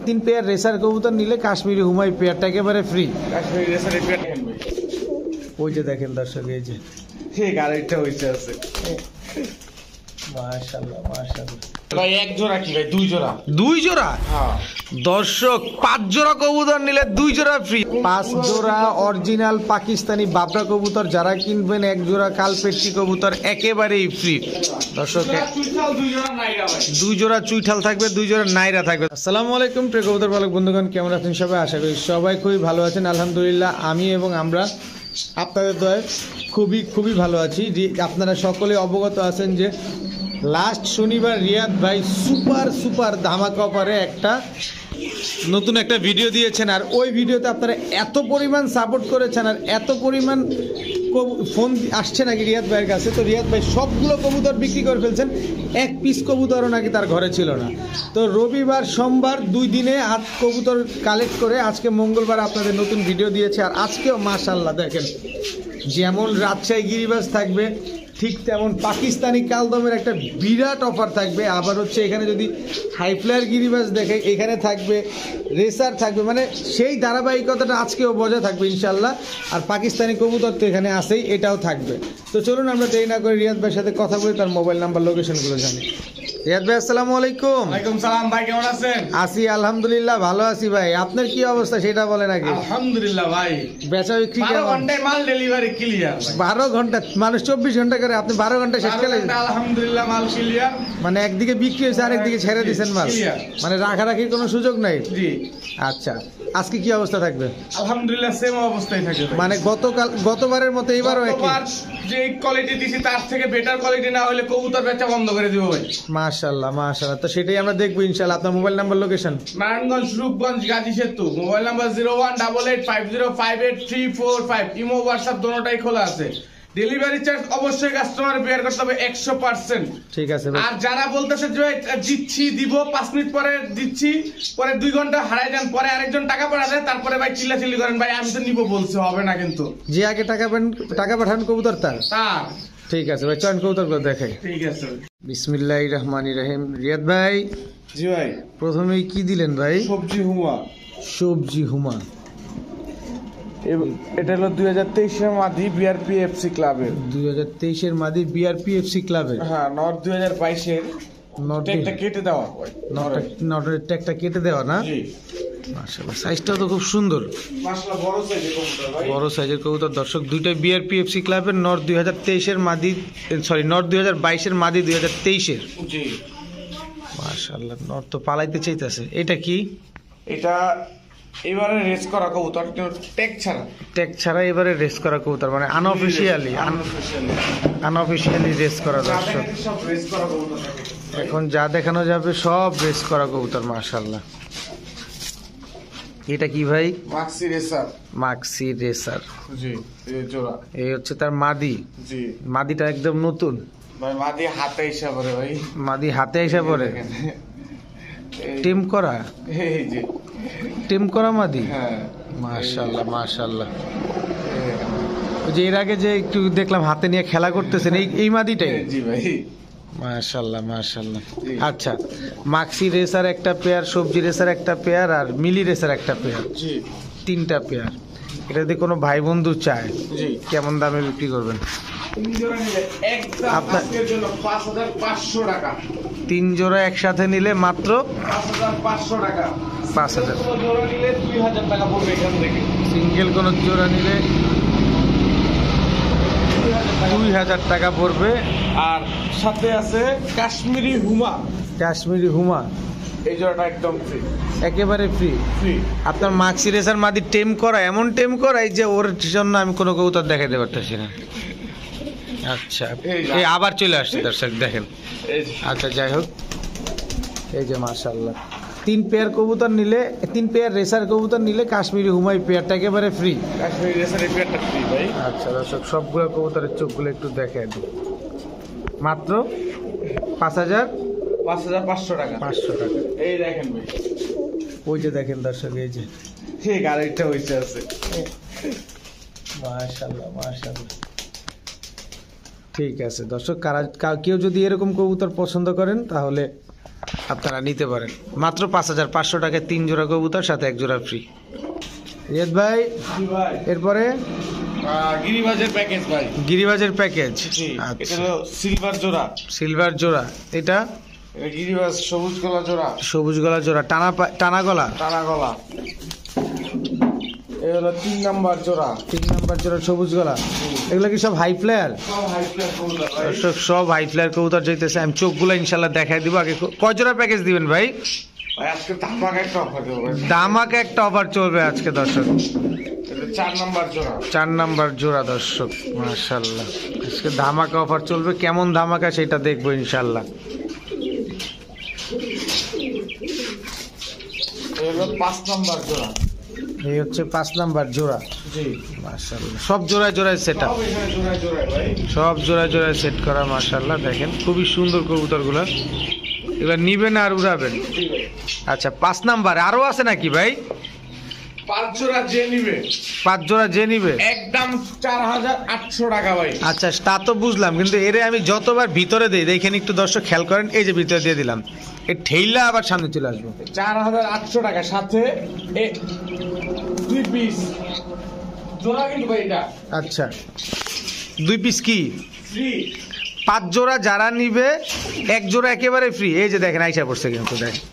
তিন pair racer কবুতর নিলে কাশ্মীরি হুমাই পেয়ারটা একেবারে ফ্রি। কাশ্মীরি রেসারের পেয়ার দেখেন ভাই, ওই যে দেখেন দর্শক, এই যে ঠিক আরেকটা হইছে আছে মাশাআল্লাহ মাশাআল্লাহ ভাই। এক জোড়া কি ভাই? দুই জোড়া। দুই জোড়া হ্যাঁ দর্শক, 5 জোড়া কবুতর নিলে 2 জোড়া ফ্রি। 5 জোড়া অরিজিনাল পাকিস্তানি বাবরা কবুতর যারা কিনবেন, 1 জোড়া কালপেট্টি কবুতর একেবারেই ফ্রি। দর্শক, 2 জোড়া চুইঠাল থাকবে, 2 জোড়া নাইরা থাকবে। আসসালামু আলাইকুম প্রিয় কবুতর পালক বন্ধুগণ, কেমন আছেন সবাই? আশা করি সবাই খুবই ভালো আছেন। আলহামদুলিল্লাহ আমি এবং আমরা আপনাদের দয়ায় খুবই ভালো আছি। আপনারা সকলে অবগত আছেন যে লাস্ট শনিবার রিয়াদ ভাই সুপার ধামাকা অফারে একটা নতুন একটা ভিডিও দিয়েছেন, আর ওই ভিডিওতে আপনারা এত পরিমাণ সাপোর্ট করেছেন আর এত পরিমাণ ফোন আসছে নাকি রিয়াদ ভাইয়ের কাছে। তো রিয়াদ ভাই সবগুলো কবুতর বিক্রি করে ফেলছেন, 1 পিস কবুতরও নাকি তার ঘরে ছিল না। তো রবিবার সোমবার 2 দিনে কবুতর কালেক্ট করে আজকে মঙ্গলবার আপনাদের নতুন ভিডিও দিয়েছে। আর আজকেও মাশাআল্লাহ দেখেন, যেমন রাজশাহী গিরিবাজ থাকবে ঠিক তেমন পাকিস্তানি কালদমের একটা বিরাট অফার থাকবে। আবার হচ্ছে এখানে যদি হাই ফ্লায়ার গিরিবাজ দেখে, এখানে থাকবে রেসার থাকবে, মানে সেই ধারাবাহিকতাটা আজকেও বজায় থাকবে ইনশাল্লাহ। আর পাকিস্তানি কবুতর তো এখানে আসেই, এটাও থাকবে। তো চলুন আমরা দেরি না করে রিয়াদ ভাইয়ের সাথে কথা বলি, তার মোবাইল নাম্বার লোকেশনগুলো জানি। রিয়াদ ভাই আসসালামু আলাইকুম। ওয়ালাইকুম সালাম ভাই, কেমন আছেন? আছি আলহামদুলিল্লাহ, ভালো আছি ভাই। আপনার কি অবস্থা সেটা বলেন আগে। আলহামদুলিল্লাহ ভাই, বেচা বিক্রি 12 ঘন্টায় মাল ডেলিভারি ক্লিয়ার। 12 ঘন্টা মানুষ 24 ঘন্টা করে, আপনি 12 ঘন্টা শেষ করে আলহামদুলিল্লাহ মাল ক্লিয়ার। মানে একদিকে বিক্রি হয়েছে আর একদিকে ছেড়ে দিয়েছেন মাল, মানে রাখারাখির কোনো সুযোগ নাই। জি আচ্ছা, আজকে কি অবস্থা থাকবে? আলহামদুলিল্লাহ সেম অবস্থায় থাকে। মানে গতবারের মতো এবারও একই? যে কোয়ালিটি দিছি তার থেকে বেটার কোয়ালিটি না হলে কবুতর বেচা বন্ধ করে দিব ভাই। মাশাআল্লাহ মাশাআল্লাহ, তো সেটাই আমরা দেখবো ইনশাআল্লাহ। আপনার mobile number location? Narayanganj, Rupganj, Gazi সেতু। Mobile number 0188505835। ইমো হোয়াটসঅ্যাপ দোনোটাই খোলা আছে। ডেলিভারি চার্জ অবশ্যই কাস্টমার বেয়ার করতে হবে 100%। ঠিক আছে ভাই। আর যারা বলতেছে যে দিচ্ছি দিব 5 মিনিট পরে দিচ্ছি, পরে 2 ঘন্টা হারাই যান, পরে আরেকজন টাকা পাঠায় তারপরে ভাই চিল্লাচিল্লি করেন ভাই আমি তো নিব বলছে, হবে না কিন্তু। যে আগে টাকা পাঠান কবুতর তার। ঠিক আছে ভাই, চয়ন কবুতর করে দেখাই। ঠিক আছে। বিসমিল্লাহির রহমানির রহিম। রিয়াদ ভাই জি ভাই, প্রথমেই কি দিলেন ভাই? সবজি হুমা। সবজি হুমা, এটা হলো 2023 এর মাদি বিআরপিএফসি ক্লাবের। 2023 এর মাদি বিআরপিএফসি ক্লাবের। হ্যাঁ, নট 2022 এর ট্যাগটা কেটে দেওয়া হয়। নটের ট্যাগটা কেটে দেওয়া না? জি মাশাআল্লাহ, সাইজটাও তো খুব সুন্দর, মাশাআল্লাহ বড় সাইজের কবুতর ভাই। বড় সাইজের কবুতর। দর্শক, দুইটাই বিআরপিএফসি ক্লাবের নট 2023 এর মাদি, সরি নট 2022 এর মাদি 2023 এর। জি মাশাআল্লাহ, নট তো পালাইতে চাইতেছে। এটা কি? এটা এবারে রেস করা কবুতর, ট্যাগ ছাড়া। ট্যাগ ছাড়া এবারে রেস করা কবুতর, মানে আনঅফিশিয়ালি রেস করা। দর্শক, সব রেস করা কবুতর থাকে। এখন যা দেখানো যাবে সব রেস করা কবুতর। মাশাআল্লাহ, এটা কি ভাই? মাক্সি রেসার। মাক্সি রেসার। জি, এই জোড়া। এই হচ্ছে তার মাদি। জি মাদিটা একদম নতুন ভাই, মাদি হাতে হিসাব করে ভাই। মাদি হাতে এসে পড়ে টিম করা, এই যে টিম করা মাদি। হ্যাঁ মাশাআল্লাহ মাশাআল্লাহ। যে এর আগে যে একটু দেখলাম হাতে নিয়ে খেলা করতেছেন, এই মাদিটাই? জি ভাই। মাশাআল্লাহ মাশাআল্লাহ। আচ্ছা, মাক্সি রেসার একটা পেয়ার, সবজি রেসার একটা পেয়ার, আর মিলি রেসার একটা পেয়ার, জি 3টা পেয়ার। এটা যদি কোনো ভাই বন্ধু চায়, জি কেমন দামে বিক্রি করবেন? 3 জোড়া নিলে একদম আজকের জন্য 5500 টাকা। 3 জোড়া একসাথে নিলে মাত্র 5500 টাকা। 5000। জোড়া নিলে 2000 টাকা পড়বে এখান থেকে। সিঙ্গেল কোনো জোড়া নিলে 2000 টাকা পড়বে। আর সাথে আছে কাশ্মীরি হুমা। কাশ্মীরি হুমা এই জোড়াটা একদম ফ্রি। একেবারে ফ্রি। আপনার মাক্সি রেসার মাদি টেম করা, এমন টেম করাই যে ওর জন্য আমি কোনো কবুতর দেখাতে পারতেছি না। আচ্ছা, এই আবার চলে আসছে দর্শক দেখেন। আচ্ছা যাই হোক, এই যে মাশাআল্লাহ, 3 পেয়ার কবুতর নিলে, 3 পেয়ার রেসার কবুতর নিলে কাশ্মীরি হুমাই পেয়ারটা একেবারে ফ্রি। কাশ্মীরি রেসারের পেয়ারটা ফ্রি ভাই। আচ্ছা দর্শক, সবগুলো কবুতরের চোখগুলো একটু দেখাই দিই। মাত্র 5500 টাকা। 500 টাকা। এই দেখেন ভাই, ওই যে দেখেন দর্শক, এই যে ঠিক আরেকটা হইছে আছে। মাশাআল্লাহ মাশাআল্লাহ। ঠিক আছে দর্শক, কেউ যদি এরকম কবুতর পছন্দ করেন তাহলে আপনারা নিতে পারেন মাত্র 5500 টাকায় 3 জোড়া কবুতর সাথে 1 জোড়া ফ্রি। রিয়াদ ভাই ভাই এরপরে গিরিবাজের প্যাকেজ ভাই। গিরিবাজের প্যাকেজ। জি, এটা আচ্ছা, হলো সিলভার জোড়া। সিলভার জোড়া, এটা এটা গিরিবাজ সবুজ গলা জোড়া। সবুজ গলা জোড়া, টানা গলা। টানা গলা। এই হলো 3 নাম্বার জোড়া। 3 নাম্বার জোড়া সবুজ গলা। এগুলো কি সব হাই ফ্লেয়ার? সব হাই ক্লাস কবুতর ভাই। দর্শক সব হাই ফ্লেয়ার কবুতর যাইতেছে। আমি চোখগুলো ইনশাল্লাহ দেখাই দিব। আগে কয় জোড়া প্যাকেজ দিবেন ভাই? ভাই আজকে ধামাকা একটা অফার দেবো ভাই। দামাকে একটা অফার চলবে আজকে দর্শক। এটা 4 নাম্বার জোড়া। 4 নাম্বার জোড়া দর্শক, মাশাআল্লাহ আজকে ধামাকা অফার চলবে। কেমন ধামাকা সেটা দেখবো ইনশাল্লাহ। এই হলো 5 নাম্বার জোড়া। এই হচ্ছে 5 নাম্বার জোড়া। জি, মাশাআল্লাহ সব জোড়ায় জোড়ায় সেট আপ, সব এখানে জোড়ায় জোড়ায় ভাই। সব জোড়ায় জোড়ায় সেট করা। মাশাআল্লাহ দেখেন খুবই সুন্দর কবুতরগুলো। এবার নিবেন আর উড়াবেন। জি ভাই। আচ্ছা 5 নাম্বার আরো আছে নাকি ভাই? 5 জোড়া যে নিবে 5 জোড়া যে নিবে একদম 4800 টাকা ভাই। আচ্ছা তা তো বুঝলাম, কিন্তু এরে আমি যতবার ভিতরে দেই দেখেন একটু দর্শক খেয়াল করেন। এই যে ভিতরে দিয়ে দিলাম, এই ঠেইলা আবার সামনে চলে আসবো। 4800 টাকা সাথে 2 পিস জোড়া কিন্তু ভাই এটা আচ্ছা 2 পিস কি ফ্রি। 5 জোড়া যারা নিবে 1 জোড়া একেবারে ফ্রি। এই যে দেখেন আইসা পড়ছে কিন্তু দেখেন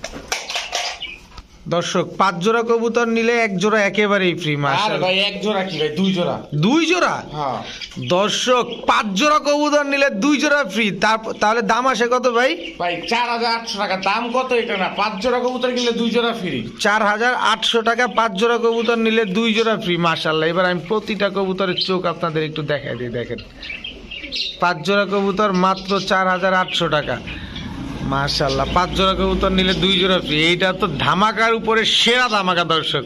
দর্শক, 5 জোড়া কবুতর নিলে 1 জোড়া একেবারেই ফ্রি। আর মাশাআল্লাহ ভাই 1 জোড়া কি ভাই 2 জোড়া। 2 জোড়া হ্যাঁ দর্শক, 5 জোড়া কবুতর নিলে 2 জোড়া ফ্রি। তাহলে দাম আসে কত ভাই? ভাই 4800 টাকা। দাম কত এটা না, 5 জোড়া কবুতর কিনলে 2 জোড়া ফ্রি। 4800 টাকা 5 জোড়া কবুতর নিলে 2 জোড়া ফ্রি। মাশাআল্লাহ এবার আমি প্রতিটা কবুতরের চোখ আপনাদের একটু দেখাই দিই। দেখেন 5 জোড়া কবুতর মাত্র 4800 টাকা। মাশাআল্লাহ 5 জোড়া কবুতর নিলে 2 জোড়া ফ্রি। এইটা তো ধামাকার উপরে সেরা ধামাকা দর্শক,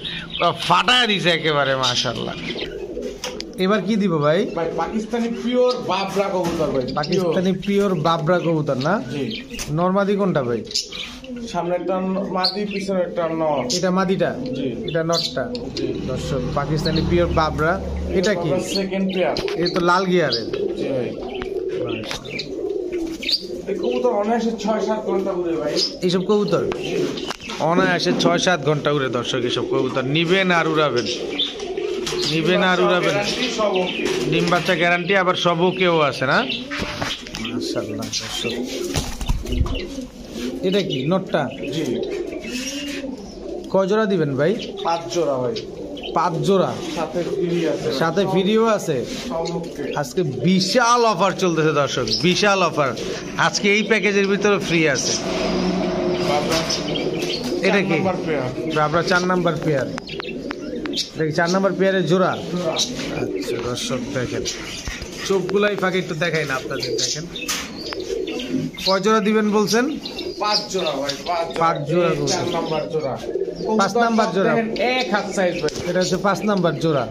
ফাটায় দিছে একেবারে। মাশাআল্লাহ এবার কি দিব ভাই? ভাই পাকিস্তানি পিওর বাবরা কবুতর ভাই। পাকিস্তানি পিওর বাবরা কবুতর না? জি। নরমাদি কোনটা ভাই? সামনে একটা মাদি, পিছনে একটা নর। এটা মাদিটা, জি। এটা নটটা। জি। দর্শক পাকিস্তানি পিওর বাবরা। এটা কি? Second pair. এটা তো লাল গিয়ারের। জি ভাই। এই কবুতর অনায়াসে 6-7 ঘন্টা ঘুরে ভাই। এইসব কবুতর অনায়াসে 6-7 ঘন্টা উড়ে দর্শক। এসব কবুতর নিবেন আর উড়াবেন, নিবেন আর উড়াবেন। গ্যারান্টি সব ওকে। ডিম বাচ্চা গ্যারান্টি, আবার সব ওকেও আছে না? মাশাআল্লাহ দর্শক। এটা কি নটটা? জি। কয় জোড়া দিবেন ভাই? 5 জোড়া ভাই। 5 জোড়া সাথে ফ্রি আছে। সাথে ফ্রিও আছে। সব ওকে। আজকে বিশাল অফার চলতেছে দর্শক, বিশাল অফার আজকে এই প্যাকেজের ভিতরে ফ্রি আছে। বাবরা। এটা কি? Number pair. আপনার 4 নাম্বার পেয়ার। দেখি 4 নাম্বার পেয়ারের জোড়া। জোড়া। আচ্ছা দর্শক দেখেন চোখগুলাই ফাঁকে একটু দেখাই না আপনাদের। দেখেন কয় জোড়া দিবেন বলছেন? 5 জোড়া ভাই। 5 জোড়া 4 নাম্বার জোড়া। 5 নাম্বার জোড়া। দেখেন এক হাত সাইজ ভাই। এটা হচ্ছে 5 নাম্বার জোড়া।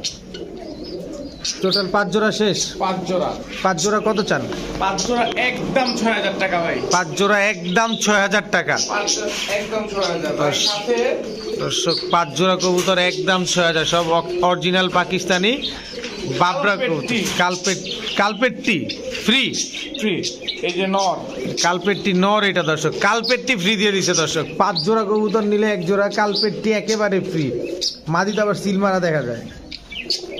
টোটাল 5 জোড়া শেষ। 5 জোড়া। 5 জোড়া কত চান? 5 জোড়া একদম 6000 টাকা ভাই। 5 জোড়া একদম 6000 টাকা। 5 জোড়া একদম 6000 ভাই। সাথে দর্শক 5 জোড়া কবুতর একদম 6000, সব অরিজিনাল পাকিস্তানি বাবরা কবুতর। কালপেটটি ফ্রি। ফ্রি। এই যে নর। কালপেটটি নর এটা দর্শক, কালপেটটি ফ্রি দিয়ে দিছে দর্শক। 5 জোড়া কবুতর নিলে 1 জোড়া কালপেটটি একেবারে ফ্রি। মাদিতে আবার সিল মারা দেখা যায়।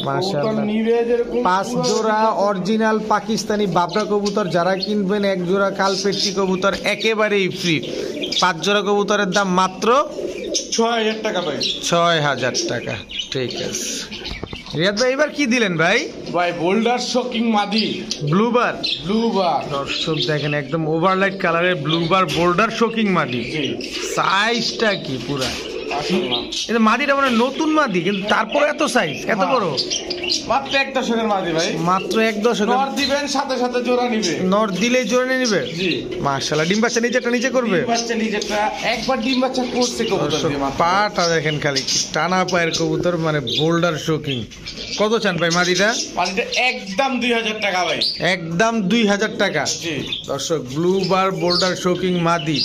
মাশাআল্লাহ কবুতর নিবে যেরকম 5 জোড়া অরিজিনাল পাকিস্তানি বাবরা কবুতর যারা কিনবেন 1 জোড়া কালপেটটি কবুতর একেবারেই ফ্রি। 5 জোড়া কবুতরের দাম মাত্র 6000 টাকা ভাই। 6000 টাকা। ঠিক আছে রিয়াদ ভাই এবার কি দিলেন ভাই? ভাই বোল্ডার শকিং মাদি ব্লুবার। ব্লুবার। দর্শক দেখেন একদম ওভারলাইট কালারের ব্লুবার বোল্ডার শোকিং মাদি। জি। সাইজটা কি পুরা! মাশাআল্লাহ। এটা মাদিটা মানে নতুন মাদি, কিন্তু তারপরে এত সাইজ, এত বড়। মাত্র 1 দশকের মাদি ভাই। মাত্র 1 দশক। নর দিবেন সাথে সাথে জোড়া নিবে। নর দিলেই জোরে নিয়ে নিবে। জি। মাশাআল্লাহ ডিম বাচ্চা নিচেটা নিচে করবে। ডিম বাচ্চা নিজেরটা একবার ডিম বাচ্চা করছে কবুতর দর্শক দিয়ে মাত্র। পাটা দেখেন খালি কি টানা পায়ের কবুতর, মানে বোল্ডার শোকিং। কত চান ভাই মাদিটা? মাদিটা একদম 2000 টাকা ভাই। একদম 2000 টাকা। জি। দর্শক ব্লু বার বোল্ডার শোকিং মাদি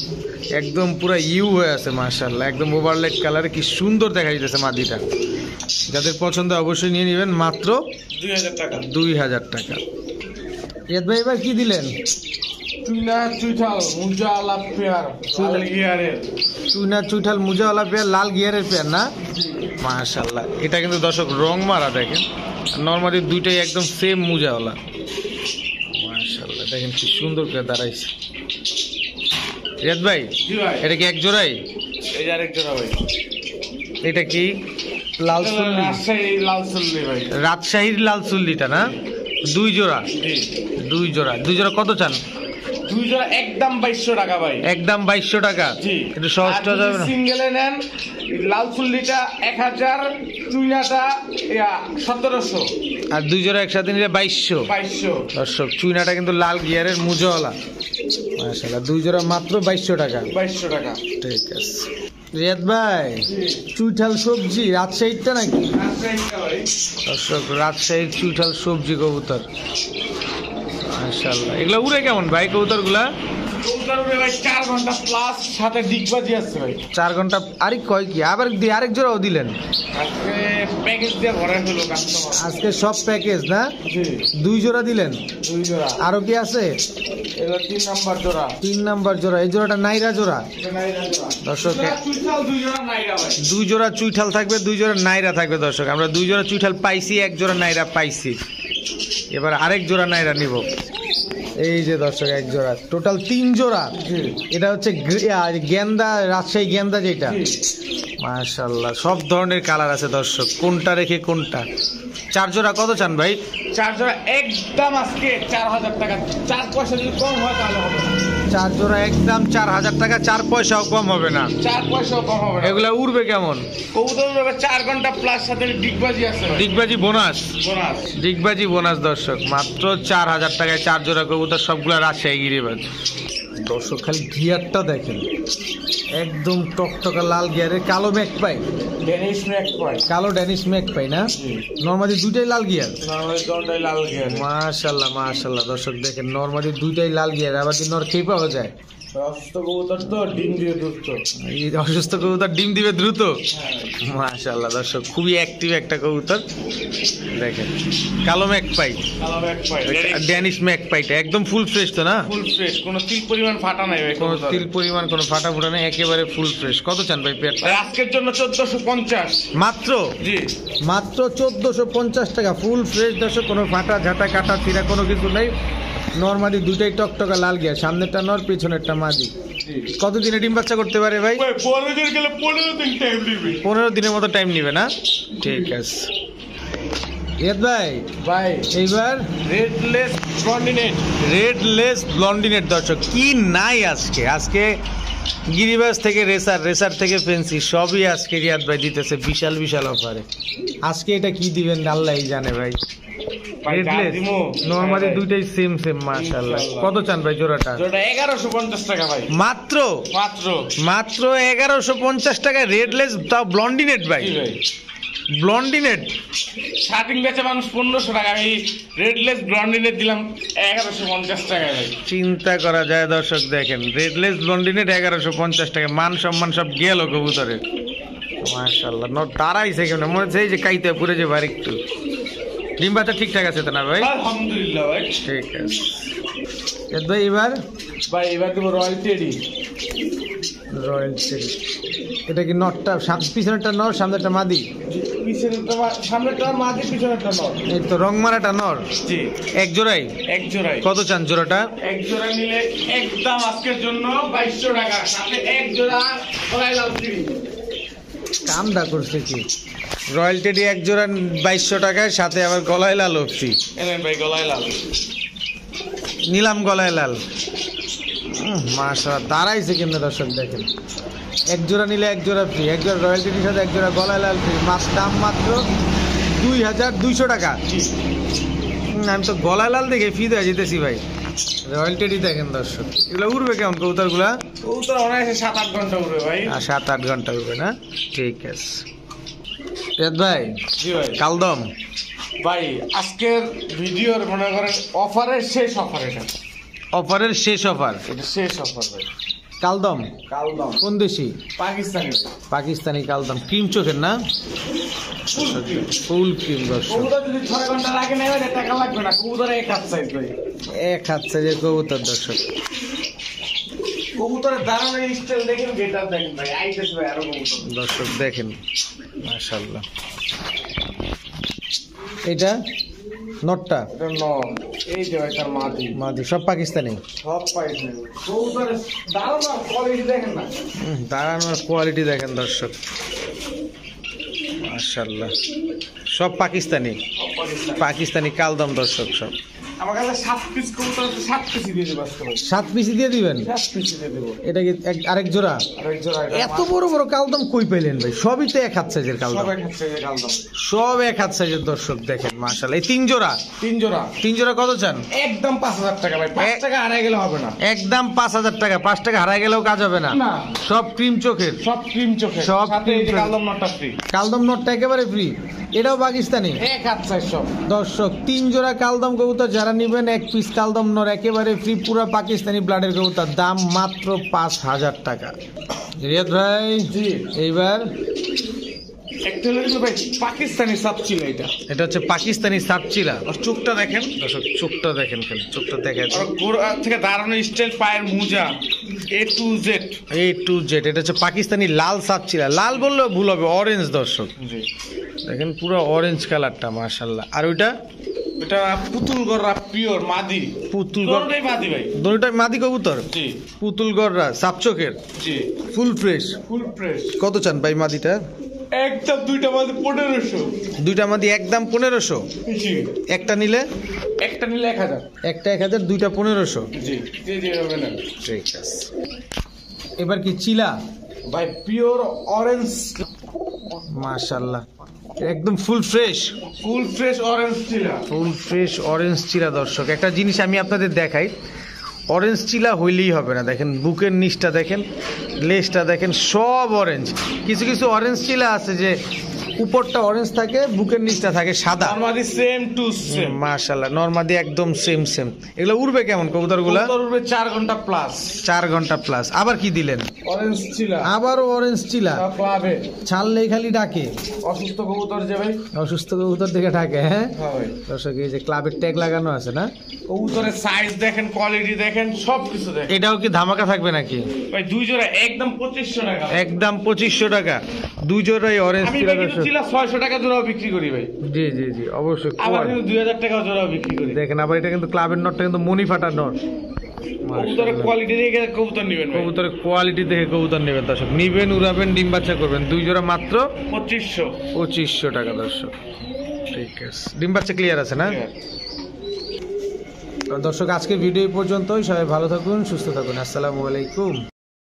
একদম পুরো ইউ হয়ে আছে। মাশাআল্লাহ একদম ওভারলাইট কালারে কি সুন্দর দেখা যাচ্ছে মাদিটা। যাদের পছন্দ অবশ্যই নিয়ে নেবেন মাত্র 2000 টাকা। 2000 টাকা। রিয়াদ ভাই এবার কি দিলেন? চুইনা চুইঠাল মুজালা পেয়ার লাল গিয়ারের চুইনা চুইঠাল মুজাওয়ালা পেয়ার, লাল গিয়ারের পেয়ার না? মাশাআল্লাহ, এটা কিন্তু দর্শক রং মারা দেখেন, নর্মালি দুইটাই একদম সেম মুজাওয়ালা। মাশাআল্লাহ, দেখেন কি সুন্দর করে দাঁড়াইছে। রিয়াদ ভাই, জি ভাই, এটা কি এক জোড়াই? এই যে আরেক জোড়া ভাই, এটা কি লাল চুল্লি? রাজশাহী লাল চুল্লি ভাই, রাজশাহীর লাল চুল্লিটা না? দুই জোড়া? জি দুই জোড়া। দুই জোড়া কত চান? দুই জোড়া একদম 2200 টাকা ভাই। একদম 2200 টাকা। জি, একটু সহজটা যাবে না? সিঙ্গেলে নেন লাল চুল্লিটা 1000, চুইনাটা 1700, আর দুই জোড়া একসাথে নিলে 2200। 2200। দর্শক, চুইনাটা কিন্তু লাল গিয়ারের মুজাওয়ালা। মাশাআল্লাহ, দুই জোড়া মাত্র 2200 টাকা। 2200 টাকা। ঠিক আছে। রিয়াদ ভাই, চুইঠাল সবজি রাজশাহীরটা নাকি? রাজশাহীটা ভাই, দর্শক, রাজশাহীর চুইঠাল সবজি কবুতর। মাশাআল্লাহ, এগুলা উড়ে কেমন ভাই কবুতর গুলা? কবুতর উড়ে ভাই 4 ঘন্টা প্লাস, সাথে ডিগবাজি আছে ভাই। 4 ঘন্টা। আরে কয় কি, আবার আরেক জোড়াও দিলেন? আজকে প্যাকেজ দিয়ে ভরা হলো কাস্টমার। আজকে সব প্যাকেজ না? জি, দুই জোড়া দিলেন? দুই জোড়া। আরো কি আছে? এটা 3 নাম্বার জোড়া। 3 নাম্বার জোড়া। এই জোড়াটা নাইরা জোড়া। এটা নাইরা জোড়া। দর্শক, চুইঠাল দুই জোড়া নাইরা ভাই। দুই জোড়া চুইঠাল থাকবে, দুই জোড়া নাইরা থাকবে। দর্শক, আমরা দুই জোড়া চুইঠাল পাইছি, এক জোড়া নাইরা পাইছি। এবার আরেক জোড়া নাইরা নিব। এই যে দর্শক, এক জোড়া, টোটাল 3 জোড়া। এটা হচ্ছে গেন্দা, রাজশাহী গেন্দা যেটা। মাশাআল্লাহ, সব ধরনের কালার আছে দর্শক, কোনটা রেখে কোনটা। 4 জোড়া কত চান ভাই? 4 জোড়া একদম আজকে 4000 টাকা। 4 পয়সা যদি কম হয় তাহলে হবে না। 4 জোড়া একদম 4000 টাকা, 4 পয়সাও কম হবে না। 4 পয়সাও কম হবে না। এগুলা উড়বে কেমন? কবুতর উড়বে 4 ঘন্টা প্লাস, সাথে ডিগবাজি আছে ভাই। ডিগবাজি বোনাস। বোনাস। ডিগবাজি বোনাস দর্শক, মাত্র 4000 টাকায় 4 জোড়া কবুতর, সবগুলা রাজশাহী গিরিবাজ। দর্শক, খালি গিয়ারটা দেখেন, একদম টকটকা লাল গিয়ারের, কালো ম্যাক পাই, ডেনিশ ম্যাক পাই, কালো ড্যানিশ ম্যাক পাই না? নরমালি দুইটাই লাল গিয়ার। নরমালি দন্ডাই লাল গিয়ার। মাশাআল্লাহ মাশাআল্লাহ, দর্শক দেখেন, নরমালি দুইটাই লাল গিয়ার, আবার কি নর খেয়ে পাওয়া যায়? অসুস্থ কবুতর তো ডিম দিয়ে দ্রুত। এই অসুস্থ কবুতর ডিম দিবে দ্রুত। মাশাআল্লাহ দর্শক, খুবই অ্যাক্টিভ একটা কবুতর। দেখেন, কালো ম্যাক পাই, কালো ম্যাক পাই, ড্যানিশ ম্যাক পাইটা একদম ফুল ফ্রেশ তো না? ফুল ফ্রেশ, কোনো তিল পরিমাণ ফাটা নাই ভাই। কোনো তিল পরিমাণ, কোনো ফাটা ফুটা নেই, একেবারে ফুল ফ্রেশ। কত চান ভাই পেয়ারটা? আজকের জন্য 1450 মাত্র? জি, মাত্র 1450 টাকা, ফুল ফ্রেশ দর্শক, কোনো ফাটা ঝাঁটা কাটা ছিঁড়া কোনো কিছু নেই। নরমালি দুইটাই টকটকা লাল গিয়ার, সামনেরটা নর, পিছনেরটা মাদি। কতদিনে ডিম বাচ্চা করতে পারে ভাই? 15 দিন গেলে 15 দিন টাইম দিবে। 15 দিনের মতো টাইম নিবে না? ঠিক আছে। রিয়াদ ভাই, ভাই এইবার রেডলেস ব্লন্ডিনেট, রেডলেস ব্লন্ডিনেট দর্শক, কি নাই আজকে। আজকে গিরিবাজ থেকে রেসার, রেসার থেকে ফেন্সি, সবই আজকে রিয়াদ ভাই দিতেছে বিশাল বিশাল অফারে। আজকে এটা কি দিবেন আল্লাহই জানে ভাই। রেডলেস নরমালি দুইটাই সেম সেম। মাশাআল্লাহ, কত চান ভাই জোড়াটা? যেটা 1150 টাকা ভাই। মাত্র? মাত্র মাত্র 1150 টাকায় রেডলেস, তাও ব্লন্ডিনেট ভাই। জি ভাই, ব্লন্ডিনেট স্টার্টিং বেচে মানুষ 1500 টাকা, আমি রেডলেস ব্লন্ডিনেট দিলাম 1150 টাকা ভাই। চিন্তা করা যায় দর্শক, দেখেন রেডলেস ব্লন্ডিনেট 1150 টাকা, মান সম্মান সব গেল কবুতরের। মাশাআল্লাহ, নট দাঁড়াইছে কেমন, মনে হচ্ছে এই যে কাইতে পুরে যে বার একটু। ডিম বাচ্চা ঠিকঠাক আছে তো না ভাই? আলহামদুলিল্লাহ ভাই, ঠিক আছে। ভাই এবার ভাই এবার দেবো রয়্যাল টেডি। রয়্যাল টেডি, এটা কি নটটা পিছনেরটা নর, সামনেরটা মাদি? পিছনেরটা সামনেরটা মাদি, পিছনেরটা নর। এই তো রং মারাটা নর। জি, এক জোড়াই? এক জোড়াই। কত চান জোড়াটা? এক জোড়া নিলে একদম আজকের জন্য 2200 টাকা, সাথে এক জোড়া গলায় লাল চিড়ি। কামটা করছে কি, রয়্যাল টেডি এক জোড়া 2200 টাকায়, সাথে আবার গলায় লাল অফসি। এনেন ভাই গলায় লাল। নিলাম গলায় লাল। মাশাআল্লাহ, দাঁড়াইছে কিন্তু দর্শক দেখেন, এক জোড়া নিলে এক জোড়া ফ্রি, এক জোড়া রয়্যাল টেডির সাথে এক জোড়া গলায় লাল ফ্রি। দাম মাত্র 2200 টাকা। আমি তো গলায় লাল দেখে ফি দেওয়া যেতেছি ভাই। রয়্যাল টেডি দেখেন দর্শক, এগুলো উড়বে কেমন কবুতরগুলা? কবুতর অনায়াসে 7-8 ঘন্টা উড়বে ভাই। আর 7-8 ঘন্টা উড়বে না? ঠিক আছে। রিয়াদ ভাই, জি ভাই। কালদম ভাই আজকের ভিডিওর মনে করেন অফারের শেষ অফার, এটা অফারের শেষ অফার, এটা শেষ অফার ভাই। কালদম কালদম কোন দেশি? পাকিস্তানি। পাকিস্তানি কালদম, ক্রিম চোখের না? ফুল ক্রিম দর্শক। কবুতর যদি 6 ঘন্টা লাগে না ভাই টাকা লাগবে না, কবুতর এক হাত সাইজ ভাই, এক হাত সাইজের কবুতর দর্শক। কবুতরের দাঁড়ানোর স্টাইল দেখেন, গেটআপ দেখেন ভাই, আইতেছে ভাই আরো কবুতর। দর্শক দেখেন মাশাআল্লাহ। এটা নটটা এটা ন, এই যে ভাই তার মাদি, মাদি সব পাকিস্তানি। সব পাইছে কবুতরের দাঁড়ানো কোয়ালিটি দেখেন না, দাঁড়ানোর কোয়ালিটি দেখেন দর্শক মাশাআল্লাহ। সব পাকিস্তানি, সব পাকিস্তানি। পাকিস্তানি কালদম দর্শক সব। আমার কাছে 7 পিস কবুতর আছে, 7 পিস দিয়ে দেব আজকে ভাই, 7 পিসি দিয়ে দিবেন। 7 পিস দিয়ে দেব। এটা কি আরেক জোড়া? আরেক জোড়া এটা এত বড় বড় কালদম কই পেলেন ভাই? সবই তো এক হাত সাইজের কালদম, সব এক হাত সাইজের কালদম, সব এক হাত সাইজের দর্শক দেখেন মাশাআল্লাহ। এই 3 জোড়া, 3 জোড়া 3 জোড়া কত চান? একদম 5000 টাকা ভাই, 5 টাকা হারাই গেলে হবে না। একদম 5000 টাকা, 5 টাকা হারায় গেলেও কাজ হবে না। না। সব ক্রিম চোখের, সব ক্রিম চোখে, সব সাথে এই যে cream চোখে। কালদম নটটা ফ্রি, কালদম নটটা একেবারে ফ্রি। এটাও পাকিস্তানি এক হাত সাইজ সব। দর্শক। 3 জোড়া কালদম কবুতর যারা নেবেন, 1 পিস কালদম নর একেবারে ফ্রি, পুরো পাকিস্তানি ব্লাডের কবুতর, দাম মাত্র 5000 টাকা। রিয়াদ ভাই জি, এইবার একটা হলো ভাই পাকিস্তানি সাপ ছিল এটা, এটা হচ্ছে পাকিস্তানি সাপচিলা। আর চোখটা দেখেন, দর্শক চোখটা দেখেন, খালি চোখটা দেখেন, আর গোড়া থেকে দাঁড়ানো স্টাইল, পায়ের মোজা A to Z। A to Z। এটা হচ্ছে পাকিস্তানি লাল সাপচিলা, লাল বললেও ভুল হবে, অরেঞ্জ দর্শক জি, দেখেন পুরো অরেঞ্জ কালারটা মাশাআল্লাহ। আর ওইটা এটা পুতুল গড়া পিওর মাদি, পুতুল পুরোটাই মাদি ভাই। দুটোটা মাদি কবুতর, জি পুতুল গড়রা সাপচোখের, জি, ফুল ফ্রেশ। Full fresh. কত চান ভাই মাদিটা? একদম দুইটা মাদি 1500। দুইটা মাদি একদম 1500। জি, একটা নিলে একটা নিলে 1000। একটা 1000, দুইটা 1500। জি জি জি হবে না ঠিক আছে। এবার কি চিলা ভাই, পিওর অরেঞ্জ, মাশাআল্লাহ একদম full fresh, full fresh orange ছিল। ফুল ফ্রেশ অরেঞ্জ চিলা দর্শক। একটা জিনিস আমি আপনাদের দেখাই, অরেঞ্জ চিলা হইলেই হবে না। দেখেন বুকের নিচটা দেখেন, লেজটা দেখেন, সব অরেঞ্জ। কিছু কিছু অরেঞ্জ চিলা আছে যে উপরটা অরেঞ্জ থাকে, বুকের নিচটা থাকে সাদা। Normally same to same. মাশাআল্লাহ নরমাদি একদম সেম সেম। এগুলো উড়বে কেমন কবুতরগুলা? কবুতর উড়বে 4 ঘন্টা প্লাস। 4 ঘন্টা প্লাস। আবার কি দিলেন? অরেঞ্জ ছিল, আবারও অরেঞ্জ চিলা। ক্লাবে ছাড়লেই খালি ডাকে, অসুস্থ কবুতর যে ভাই। অসুস্থ কবুতর দেখে ডাকে। হ্যাঁ হ্যাঁ ভাই, দর্শক এই যে ক্লাবের ট্যাগ লাগানো আছে না, কবুতরের সাইজ দেখেন, কোয়ালিটি দেখেন, সবকিছু দেখেন এটাও কি ধামাকা থাকবে নাকি? ভাই। 2 জোড়া একদম 2500 টাকা, একদম 2500 টাকা 2 জোড়াই অরেঞ্জ আমি চিলা কিন্তু দর্শক। ছিল 600 টাকা জোড়াও বিক্রি করি ভাই, জি জি জি অবশ্যই। আবার কিন্তু 2000 টাকা জোড়াও বিক্রি করি। দেখেন আবার এটা কিন্তু ক্লাবের নটটা কিন্তু মনি ফাটা নট। কবুতরের কোয়ালিটি দেখে কবুতর নেবেন ভাই। কবুতরের কোয়ালিটি দেখে কবুতর নেবেন দর্শক, নিবেন উড়াবেন ডিম বাচ্চা করবেন। 2 জোড়া মাত্র 2500 টাকা দর্শক। ঠিক আছে, ডিম বাচ্চা ক্লিয়ার আছে না দর্শক? আজকের ভিডিও এই পর্যন্তই। সবাই ভালো থাকুন, সুস্থ থাকুন। আসসালামু আলাইকুম।